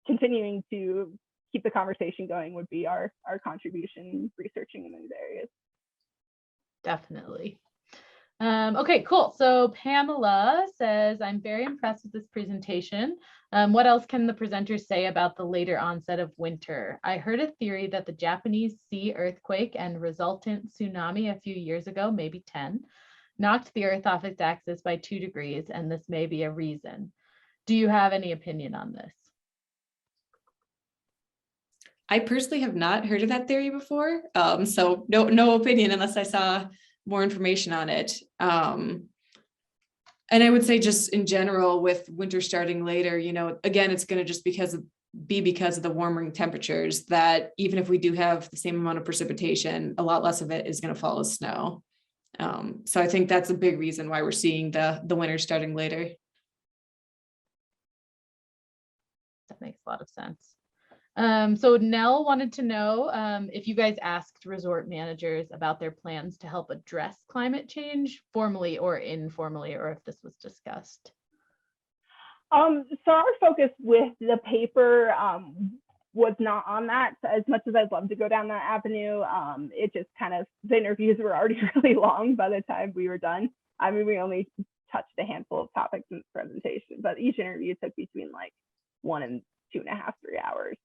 continuing to keep the conversation going would be our contribution, researching in these areas. Definitely. Okay, cool. So Pamela says, I'm very impressed with this presentation. What else can the presenters say about the later onset of winter? I heard a theory that the Japanese sea earthquake and resultant tsunami a few years ago, maybe 10, knocked the Earth off its axis by 2 degrees, and this may be a reason. Do you have any opinion on this? I personally have not heard of that theory before. So no opinion unless I saw more information on it. And I would say just in general with winter starting later, again, it's going to just because of the warming temperatures that even if we do have the same amount of precipitation, a lot less of it is going to fall as snow. So I think that's a big reason why we're seeing the winter starting later. That makes a lot of sense. So Nell wanted to know if you guys asked resort managers about their plans to help address climate change formally or informally, or if this was discussed. So our focus with the paper was not on that. So as much as I'd love to go down that avenue, it just kind of, the interviews were already really long by the time we were done. I mean, we only touched a handful of topics in the presentation, but each interview took between like 1 and 2.5, 3 hours.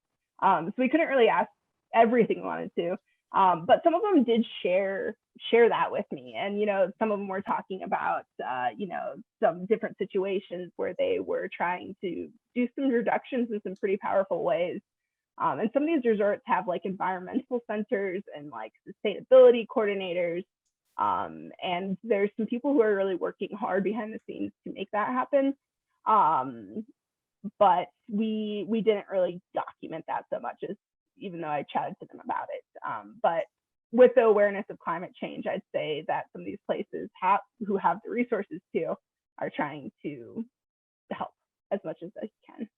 So we couldn't really ask everything we wanted to, but some of them did share that with me. And, some of them were talking about, some different situations where they were trying to do some reductions in some pretty powerful ways. And some of these resorts have like environmental centers and like sustainability coordinators. And there's some people who are really working hard behind the scenes to make that happen. But we didn't really document that so much, as even though I chatted to them about it. But with the awareness of climate change, I'd say that some of these places who have the resources to are trying to help as much as they can.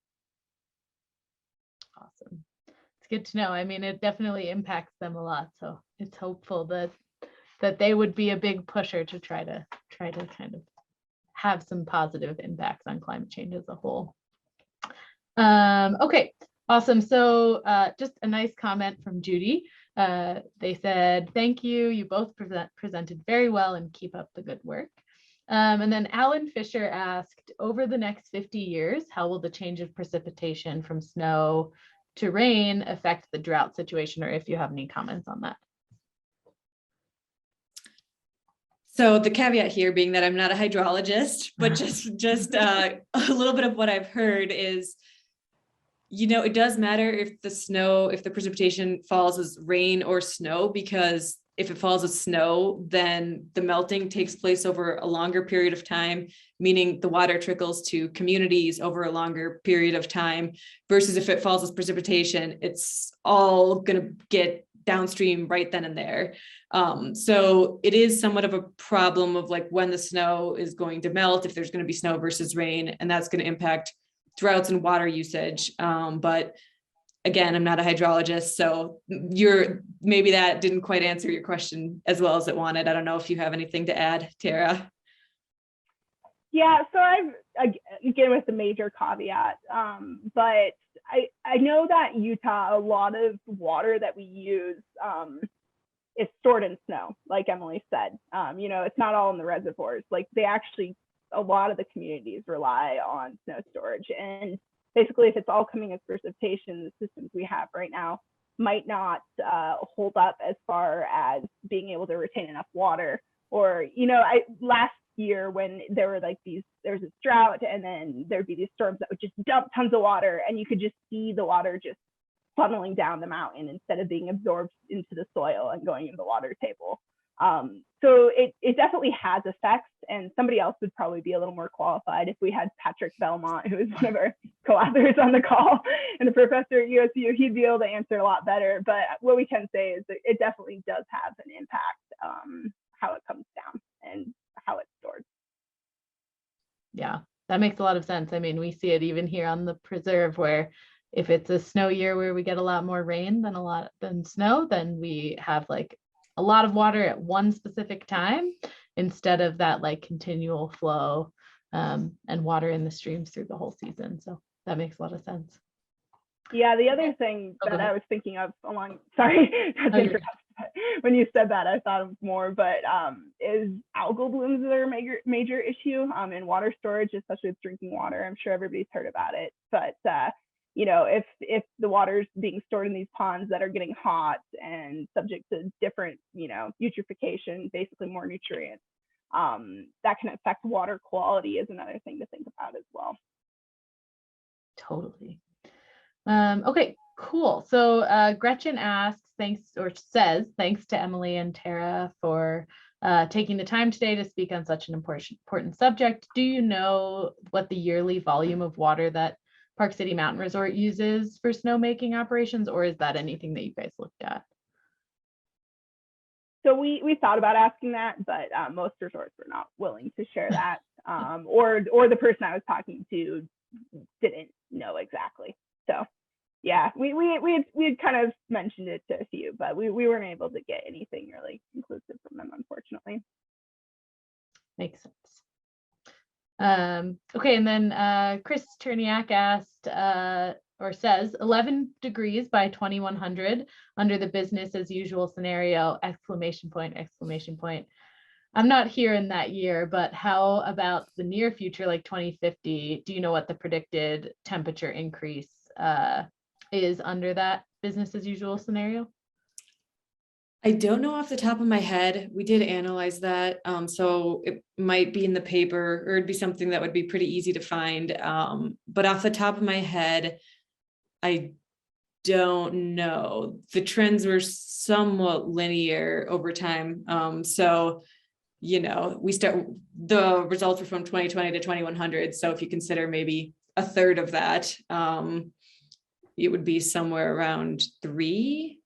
Awesome. It's good to know. I mean, it definitely impacts them a lot. So it's hopeful that they would be a big pusher to try to kind of have some positive impacts on climate change as a whole. Okay, awesome. So just a nice comment from Judy. They said, thank you. You both presented very well and keep up the good work. And then Alan Fisher asked, over the next 50 years, how will the change of precipitation from snow to rain affect the drought situation, or if you have any comments on that? So the caveat here being that I'm not a hydrologist, but just a little bit of what I've heard is, it does matter if the precipitation falls as rain or snow, because if it falls as snow, then the melting takes place over a longer period of time, meaning the water trickles to communities over a longer period of time, versus if it falls as precipitation, it's all going to get downstream right then and there. So it is somewhat of a problem of like when the snow is going to melt, if there's going to be snow versus rain, and that's going to impact droughts and water usage. But again, I'm not a hydrologist, so maybe that didn't quite answer your question as well as it wanted. I don't know if you have anything to add, Tara. Yeah, so again with the major caveat, but I know that Utah, a lot of water that we use is stored in snow, like Emily said. It's not all in the reservoirs. Like a lot of the communities rely on snow storage, and basically if it's all coming as precipitation, the systems we have right now might not hold up as far as being able to retain enough water. Or, last year when there was this drought, and then there'd be these storms that would just dump tons of water, and you could just see the water just funneling down the mountain instead of being absorbed into the soil and going into the water table. So it definitely has effects, and somebody else would probably be a little more qualified if we had Patrick Belmont, who is one of our co-authors on the call, and a professor at USU. He'd be able to answer a lot better. But what we can say is that it definitely does have an impact, how it comes down and how it's stored. Yeah, that makes a lot of sense. I mean, we see it even here on the preserve, where if it's a snow year where we get a lot more rain than snow, then we have like a lot of water at one specific time instead of that like continual flow and water in the streams through the whole season. So that makes a lot of sense. Yeah, the other thing that I was thinking of sorry, when you said that, I thought of more, but is algal blooms that are a major issue in water storage, especially with drinking water. I'm sure everybody's heard about it, but if the water's being stored in these ponds that are getting hot and subject to different, eutrophication, basically more nutrients, that can affect water quality is another thing to think about as well. Totally. Okay, cool. So Gretchen asks, thanks to Emily and Tara for taking the time today to speak on such an important subject. Do you know what the yearly volume of water that Park City Mountain Resort uses for snowmaking operations, or is that anything that you guys looked at? So we thought about asking that, but most resorts were not willing to share that, or the person I was talking to didn't know exactly. So yeah, we had kind of mentioned it to a few, but we weren't able to get anything really conclusive from them, unfortunately. Makes sense. Okay, and then Chris Cherniak asked or says 11 degrees by 2100 under the business as usual scenario, exclamation point, exclamation point. I'm not here in that year, but how about the near future, like 2050? Do you know what the predicted temperature increase is under that business as usual scenario? I don't know off the top of my head. We did analyze that. So it might be in the paper, or it'd be something that would be pretty easy to find. But off the top of my head, I don't know. The trends were somewhat linear over time. So, you know, the results were from 2020 to 2100. So if you consider maybe a third of that, it would be somewhere around 3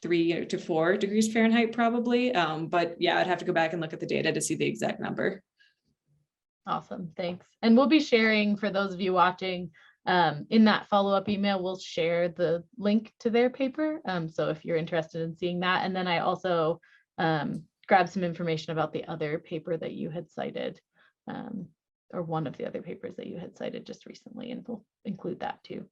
to 4 degrees Fahrenheit probably. But yeah, I'd have to go back and look at the data to see the exact number. Awesome, thanks. And we'll be sharing, for those of you watching, in that follow-up email, we'll share the link to their paper. So if you're interested in seeing that, and then I also grabbed some information about the other paper that you had cited, or one of the other papers that you had cited just recently, and we'll include that too.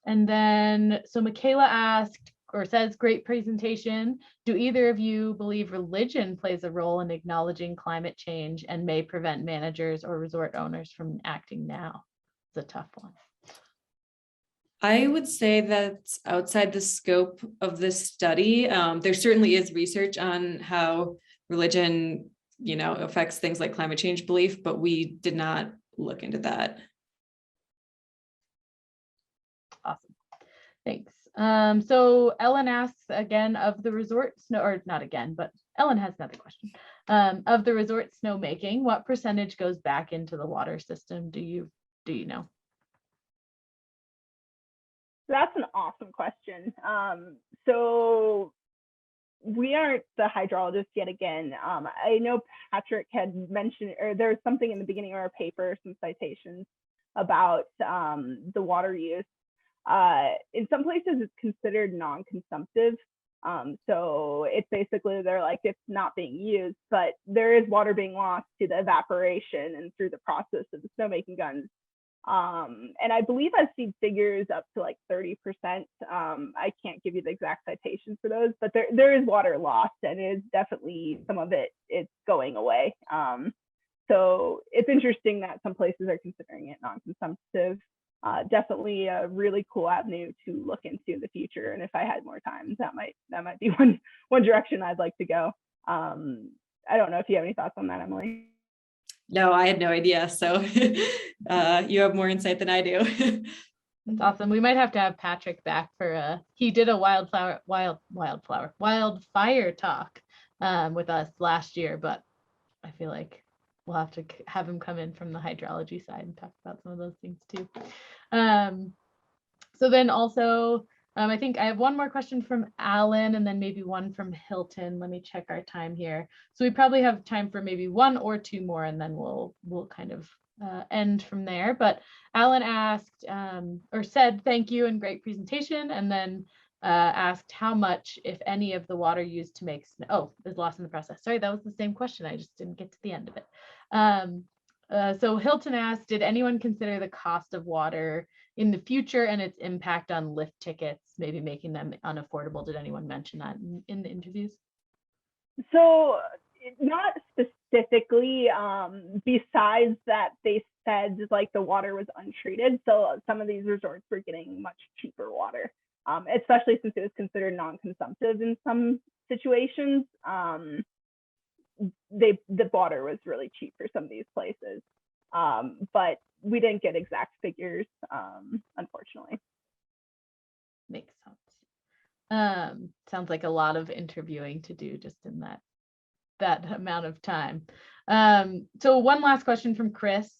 And then, so Michaela asked or says, great presentation. Do either of you believe religion plays a role in acknowledging climate change and may prevent managers or resort owners from acting now? It's a tough one. I would say that's outside the scope of this study. There certainly is research on how religion, you know, affects things like climate change belief, but we did not look into that. Awesome, thanks. So Ellen asks again, of the resort snow, or not again, but Ellen has another question. Of the resort snowmaking, what percentage goes back into the water system? Do you know? That's an awesome question. So we aren't the hydrologists yet again. I know Patrick had mentioned, or there was something in the beginning of our paper, some citations about the water use. In some places it's considered non-consumptive. So it's basically, they're like, it's not being used, but there is water being lost to the evaporation and through the process of the snowmaking guns. And I believe I've seen figures up to like 30%. I can't give you the exact citations for those, but there is water lost, and it is definitely, some of it is going away. So it's interesting that some places are considering it non-consumptive. Definitely a really cool avenue to look into in the future. And if I had more time, that might be one direction I'd like to go. I don't know if you have any thoughts on that, Emily. No, I had no idea. So you have more insight than I do. That's awesome. We might have to have Patrick back for he did a wildfire talk with us last year, but I feel like we'll have to have him come in from the hydrology side and talk about some of those things too. So then also, I think I have one more question from Alan and then maybe one from Hilton. Let me check our time here. So we probably have time for maybe one or two more, and then we'll kind of end from there. But Alan asked or said, thank you and great presentation. And then asked how much, if any, of the water used to make snow is lost in the process. Sorry, that was the same question. I just didn't get to the end of it. So Hilton asked, did anyone consider the cost of water in the future and its impact on lift tickets, maybe making them unaffordable? Did anyone mention that in the interviews? So not specifically, besides that they said like the water was untreated. So some of these resorts were getting much cheaper water, especially since it was considered non-consumptive in some situations. The water was really cheap for some of these places, but we didn't get exact figures, unfortunately. Makes sense. Sounds like a lot of interviewing to do just in that that amount of time. So one last question from Chris.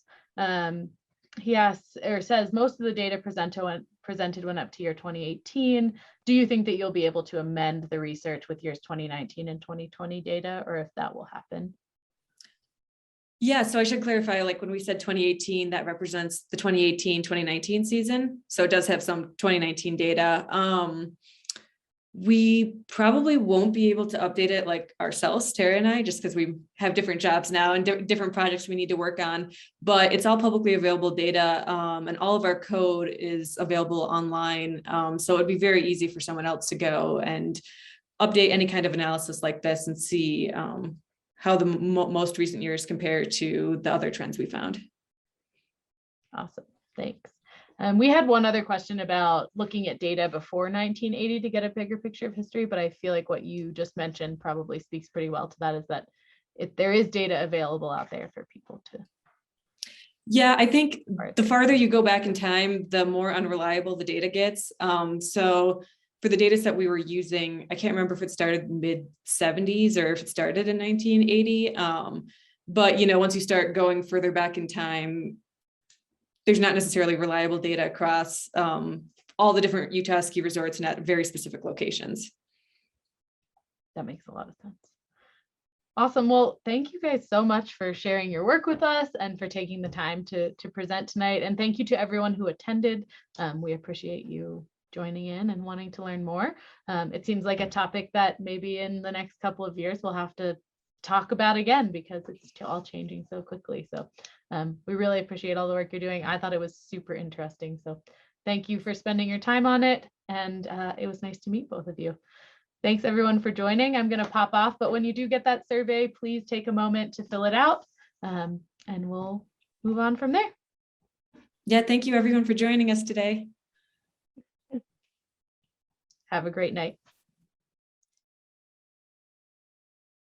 He asks or says, most of the data presented went up to year 2018. Do you think that you'll be able to amend the research with years 2019 and 2020 data, or if that will happen? Yeah, so I should clarify, like when we said 2018, that represents the 2018-2019 season. So it does have some 2019 data. We probably won't be able to update it like ourselves, Tara and I, just because we have different jobs now and different projects we need to work on, but it's all publicly available data, and all of our code is available online. So it'd be very easy for someone else to go and update any kind of analysis like this and see how the most recent years compare to the other trends we found. Awesome, thanks. We had one other question about looking at data before 1980 to get a bigger picture of history, but I feel like what you just mentioned probably speaks pretty well to that, is that there is data available out there for people to. Yeah, I think the farther you go back in time, the more unreliable the data gets. So for the data set we were using, I can't remember if it started mid 70s or if it started in 1980. But once you start going further back in time, there's not necessarily reliable data across all the different Utah ski resorts and at very specific locations. That makes a lot of sense. Awesome. Well, thank you guys so much for sharing your work with us and for taking the time to present tonight. And thank you to everyone who attended. We appreciate you joining in and wanting to learn more. It seems like a topic that maybe in the next couple of years we'll have to talk about again, because it's all changing so quickly. So we really appreciate all the work you're doing. I thought it was super interesting. So thank you for spending your time on it. And it was nice to meet both of you. Thanks everyone for joining. I'm going to pop off, but when you do get that survey, please take a moment to fill it out, and we'll move on from there. Yeah, thank you everyone for joining us today. Have a great night.